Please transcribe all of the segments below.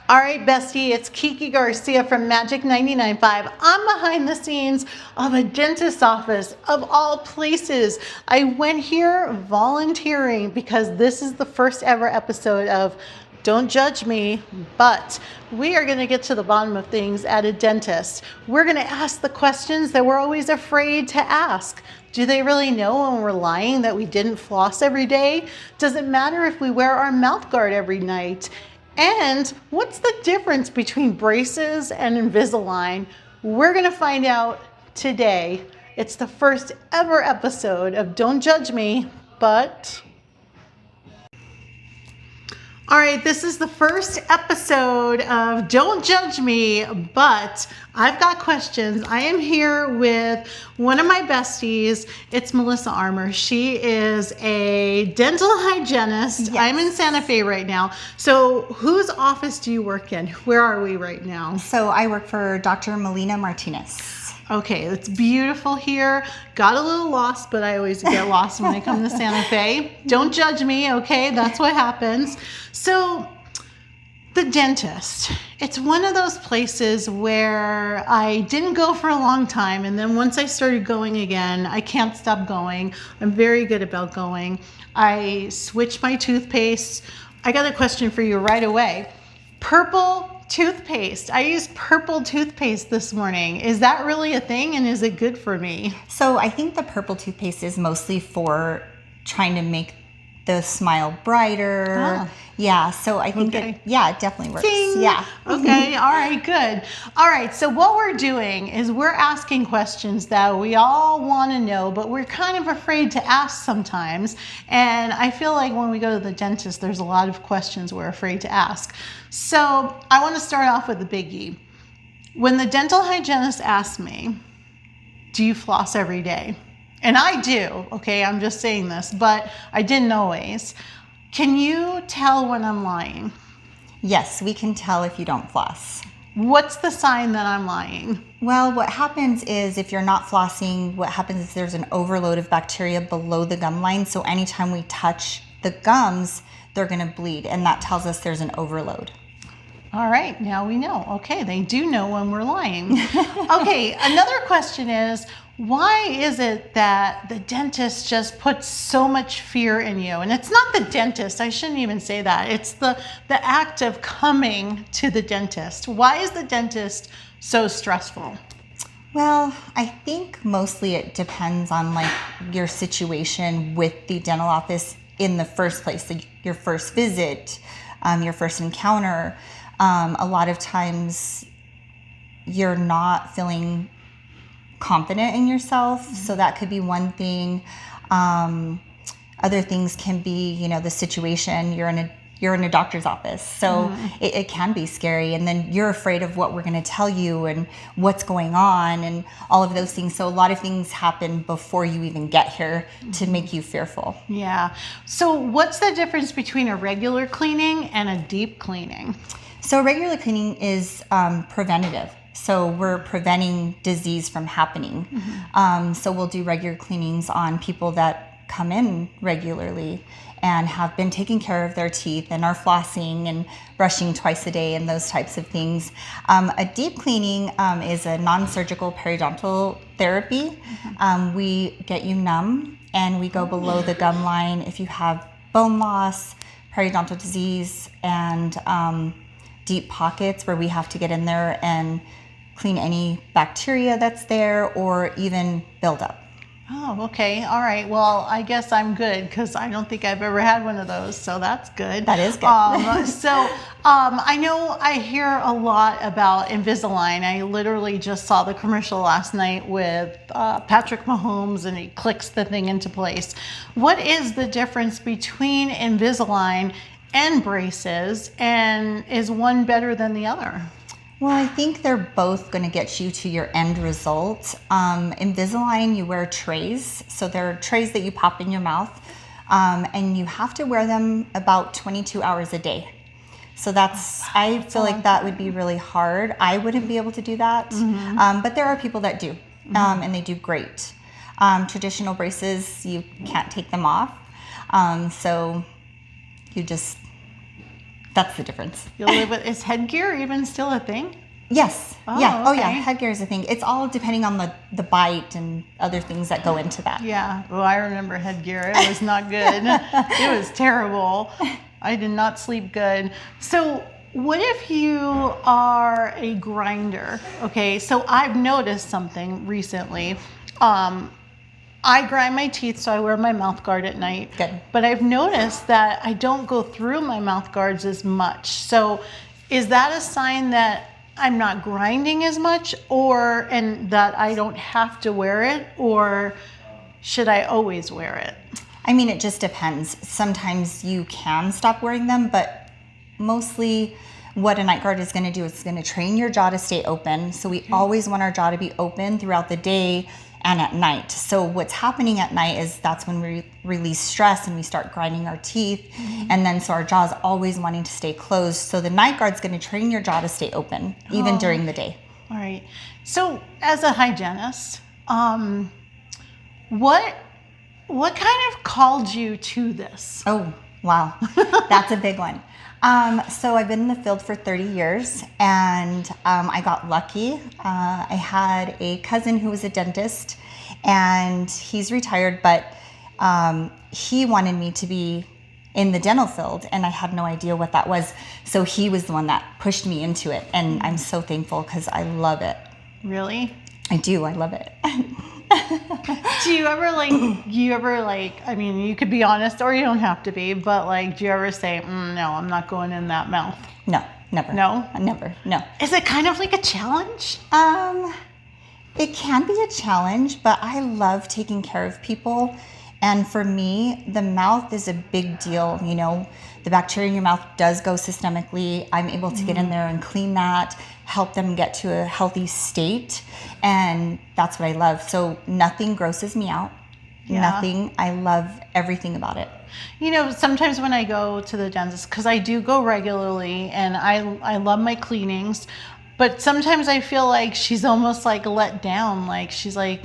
All right, bestie, it's Kiki Garcia from Magic 99.5. I'm behind the scenes of a dentist's office of all places. I went here volunteering because this is the first ever episode of Don't Judge Me, but we are going to get to the bottom of things at a dentist. We're going to ask the questions that we're always afraid to ask. Do they really know when we're lying that we didn't floss every day? Does it matter if we wear our mouth guard every night? And what's the difference between braces and Invisalign? We're going to find out today. It's the first ever episode of Don't Judge Me, but... All right, this is the first episode of Don't Judge Me, but I've got questions. I am here with one of my besties. It's Melissa Armour. She is a dental hygienist. Yes. I'm in Santa Fe right now. So whose office do you work in? Where are we right now? So I work for Dr. Melina Martinez. Okay, it's beautiful here. Got a little lost, but I always get lost when I come to Santa Fe. Don't judge me, okay? That's what happens. So, the dentist. It's one of those places where I didn't go for a long time, and then once I started going again, I can't stop going. I'm very good about going. I switched my toothpaste. I got a question for you right away. Purple toothpaste. I used purple toothpaste this morning. Is that really a thing, and is it good for me? So I think the purple toothpaste is mostly for trying to make the smile brighter. Ah. Yeah, so I think Okay. it definitely works. Ding. Yeah. Okay. All right. Good. All right. So what we're doing is we're asking questions that we all want to know, but we're kind of afraid to ask sometimes. And I feel like when we go to the dentist, there's a lot of questions we're afraid to ask. So I want to start off with a biggie. When the dental hygienist asked me, "Do you floss every day?" And I do. Okay. I'm just saying this, but I didn't always. Can you tell when I'm lying? Yes, we can tell if you don't floss. What's the sign that I'm lying? Well, what happens is if you're not flossing, what happens is there's an overload of bacteria below the gum line. So anytime we touch the gums, they're going to bleed. And that tells us there's an overload. All right, now we know. Okay, they do know when we're lying. Okay, another question is, why is it that the dentist just puts so much fear in you? And it's not the dentist, I shouldn't even say that. It's the act of coming to the dentist. Why is the dentist so stressful? Well, I think mostly it depends on like your situation with the dental office in the first place, like your first visit, your first encounter. A lot of times you're not feeling confident in yourself, so that could be one thing. Other things can be, the situation. You're in a doctor's office, so it can be scary, and then you're afraid of what we're going to tell you and what's going on and all of those things. So a lot of things happen before you even get here to make you fearful. Yeah. So what's the difference between a regular cleaning and a deep cleaning? So regular cleaning is preventative. So we're preventing disease from happening. So we'll do regular cleanings on people that come in regularly and have been taking care of their teeth and are flossing and brushing twice a day and those types of things. A deep cleaning is a non-surgical periodontal therapy. We get you numb and we go below the gum line if you have bone loss, periodontal disease, and deep pockets where we have to get in there and clean any bacteria that's there or even buildup. Oh, okay. All right. Well, I guess I'm good because I don't think I've ever had one of those, so that's good. That is good. I know I hear a lot about Invisalign. I literally just saw the commercial last night with Patrick Mahomes, and he clicks the thing into place. What is the difference between Invisalign and braces, and is one better than the other? Well, I think they're both going to get you to your end result. Invisalign, you wear trays. So they're trays that you pop in your mouth, and you have to wear them about 22 hours a day. So I feel like that would be really hard. I wouldn't be able to do that, but there are people that do, and they do great. Traditional braces, you can't take them off. So you just That's the difference. You'll live with, is headgear even still a thing? Yes. Oh, yeah. Oh, okay. yeah. Headgear is a thing. It's all depending on the bite and other things that go into that. Yeah. Well, I remember headgear. It was not good. It was terrible. I did not sleep good. So what if you are a grinder? Okay. So I've noticed something recently. I grind my teeth, so I wear my mouth guard at night. Good. But I've noticed that I don't go through my mouth guards as much. So is that a sign that I'm not grinding as much, and that I don't have to wear it, or should I always wear it? I mean, it just depends. Sometimes you can stop wearing them, but mostly what a night guard is going to do is it's going to train your jaw to stay open. So we always want our jaw to be open throughout the day and at night. So what's happening at night is that's when we release stress and we start grinding our teeth. And then so our jaw is always wanting to stay closed. So the night guard's going to train your jaw to stay open even during the day. All right. So as a hygienist, what kind of called you to this? Oh, wow. That's a big one. So I've been in the field for 30 years and I got lucky. I had a cousin who was a dentist and he's retired, but he wanted me to be in the dental field and I had no idea what that was. So he was the one that pushed me into it and I'm so thankful because I love it. Really? I do. I love it. Do you ever I mean, you could be honest or you don't have to be, but like, do you ever say, no, I'm not going in that mouth? No, never. No? Never, no. Is it kind of like a challenge? It can be a challenge, but I love taking care of people. And for me, the mouth is a big deal. You know, the bacteria in your mouth does go systemically. I'm able to get in there and clean that, help them get to a healthy state. And that's what I love. So nothing grosses me out. Yeah. Nothing. I love everything about it. You know, sometimes when I go to the dentist, because I do go regularly and I love my cleanings, but sometimes I feel like she's almost like let down. Like she's like,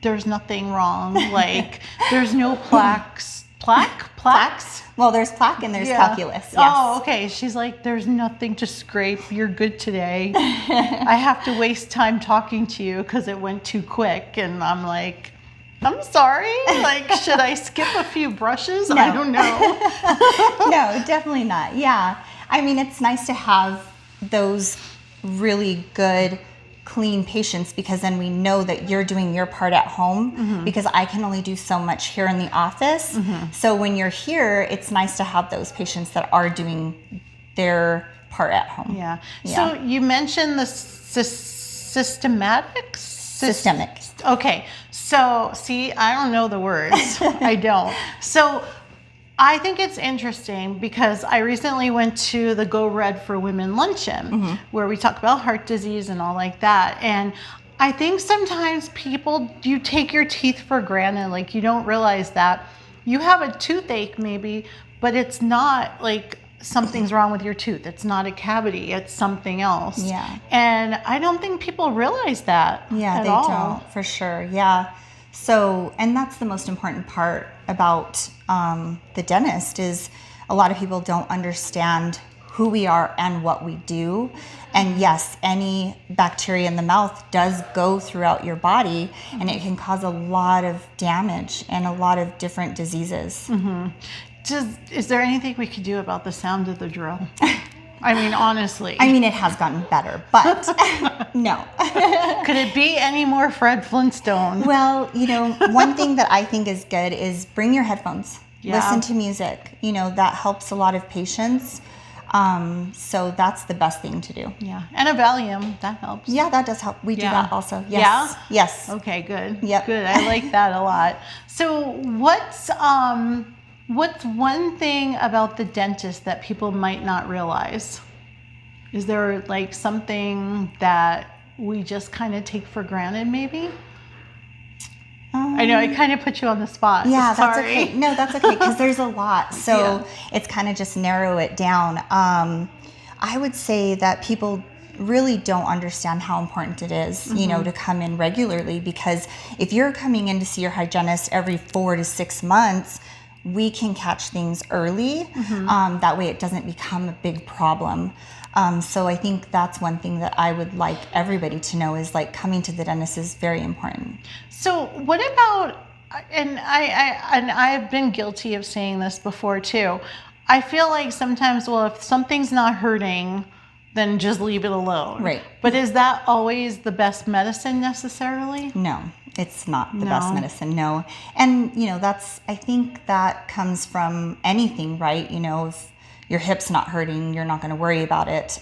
there's nothing wrong. Like there's no plaques. Plaques? Well, there's plaque and there's calculus. Yes. Oh, okay. She's like, there's nothing to scrape. You're good today. I have to waste time talking to you because it went too quick. And I'm like, I'm sorry. Like, should I skip a few brushes? No. I don't know. No, definitely not. Yeah. I mean, it's nice to have those really good, clean patients because then we know that you're doing your part at home because I can only do so much here in the office. So when you're here, it's nice to have those patients that are doing their part at home. Yeah. So you mentioned the systemic. Okay. So see, I don't know the words. I don't. So I think it's interesting because I recently went to the Go Red for Women luncheon where we talk about heart disease and all like that. And I think sometimes you take your teeth for granted. Like you don't realize that you have a toothache maybe, but it's not like something's wrong with your tooth. It's not a cavity. It's something else. Yeah. And I don't think people realize that. Yeah, at they all. don't, for sure. Yeah. So, and that's the most important part about the dentist is a lot of people don't understand who we are and what we do. And yes, any bacteria in the mouth does go throughout your body and it can cause a lot of damage and a lot of different diseases. Is there anything we could do about the sound of the drill? I mean, honestly. I mean, it has gotten better, but no. Could it be any more Fred Flintstone? Well, you know, one thing that I think is good is bring your headphones. Yeah. Listen to music. You know, that helps a lot of patients. So that's the best thing to do. Yeah. And a Valium, that helps. Yeah, that does help. We do that also. Yes. Yeah? Yes. Okay, good. Yep. Good. I like that a lot. So what's one thing about the dentist that people might not realize? Is there like something that we just kind of take for granted maybe? I know I kind of put you on the spot. Yeah, Sorry. that's okay. No, that's okay because there's a lot. So it's kind of just narrow it down. I would say that people really don't understand how important it is, you know, to come in regularly because if you're coming in to see your hygienist every 4 to 6 months, we can catch things early. That way it doesn't become a big problem. So I think that's one thing that I would like everybody to know is like coming to the dentist is very important. So what about, and I've been guilty of saying this before too. I feel like sometimes, well, if something's not hurting, then just leave it alone. Right. But is that always the best medicine necessarily? No, it's not the best medicine. No. And, I think that comes from anything, right? If your hip's not hurting, you're not going to worry about it.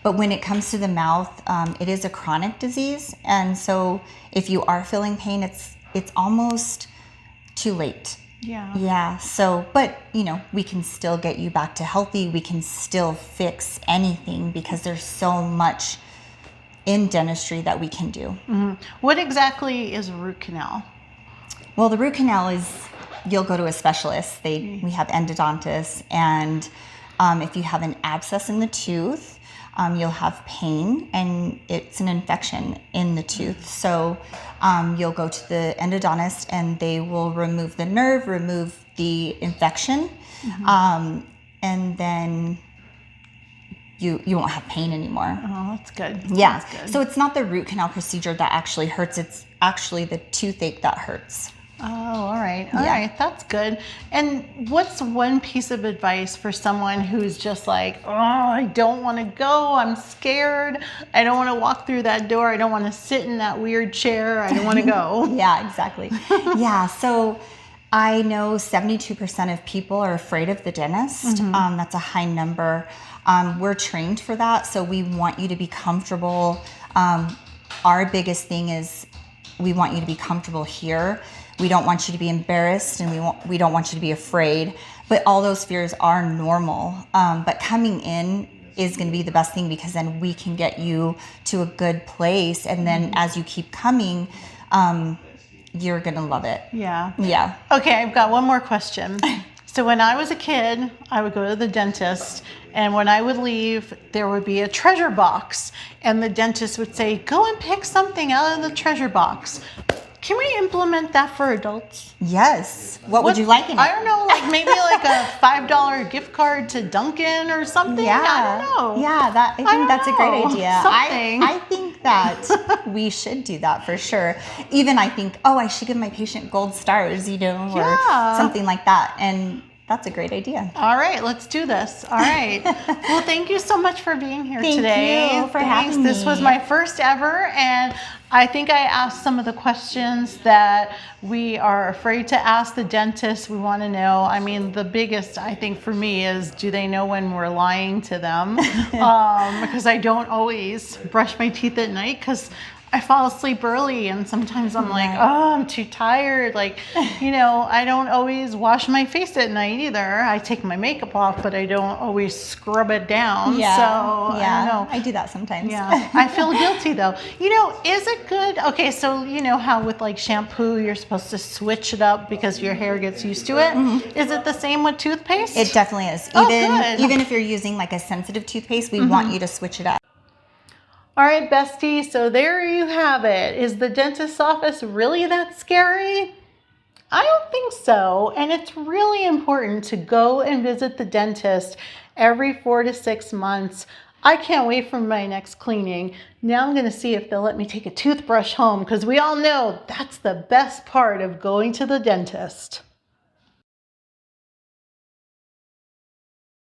But when it comes to the mouth, it is a chronic disease. And so if you are feeling pain, it's almost too late. Yeah. Yeah. So, but, we can still get you back to healthy. We can still fix anything because there's so much in dentistry that we can do. What exactly is a root canal? Well, the root canal is, you'll go to a specialist. We have endodontists, and if you have an abscess in the tooth, you'll have pain, and it's an infection in the tooth. So you'll go to the endodontist, and they will remove the nerve, remove the infection, and then you won't have pain anymore. Oh, that's good. Yeah. That's good. So it's not the root canal procedure that actually hurts. It's actually the toothache that hurts. Oh, all right. All right. That's good. And what's one piece of advice for someone who's just like, oh, I don't want to go. I'm scared. I don't want to walk through that door. I don't want to sit in that weird chair. I don't want to go. Yeah, exactly. Yeah. So I know 72% of people are afraid of the dentist. That's a high number. We're trained for that. So we want you to be comfortable. Our biggest thing is we want you to be comfortable here. We don't want you to be embarrassed, and we don't want you to be afraid. But all those fears are normal. But coming in is going to be the best thing because then we can get you to a good place. And then as you keep coming, you're going to love it. Yeah. Yeah. Okay, I've got one more question. So when I was a kid, I would go to the dentist, and when I would leave, there would be a treasure box, and the dentist would say, go and pick something out of the treasure box. Can we implement that for adults? Yes. What would you like in it? I don't know, like maybe like a $5 gift card to Dunkin' or something. Yeah. I don't know. Yeah, I think that's a great idea. Something. I think that we should do that for sure. Even I think, I should give my patient gold stars, or something like that. And that's a great idea. All right, let's do this. All right. Well, thank you so much for being here today. Thank you for having me. This was my first ever, and I think I asked some of the questions that we are afraid to ask the dentist. We want to know. I mean, the biggest, I think, for me is, do they know when we're lying to them? Because I don't always brush my teeth at night because I fall asleep early, and sometimes I'm like, I'm too tired. Like, I don't always wash my face at night either. I take my makeup off, but I don't always scrub it down. Yeah. So I don't know. I do that sometimes. Yeah. I feel guilty though. Is it good? Okay. So how with like shampoo, you're supposed to switch it up because your hair gets used to it. Is it the same with toothpaste? It definitely is. Even if you're using like a sensitive toothpaste, we want you to switch it up. All right, bestie, so there you have it. Is the dentist's office really that scary? I don't think so, and it's really important to go and visit the dentist every 4 to 6 months. I can't wait for my next cleaning. Now I'm going to see if they'll let me take a toothbrush home because we all know that's the best part of going to the dentist.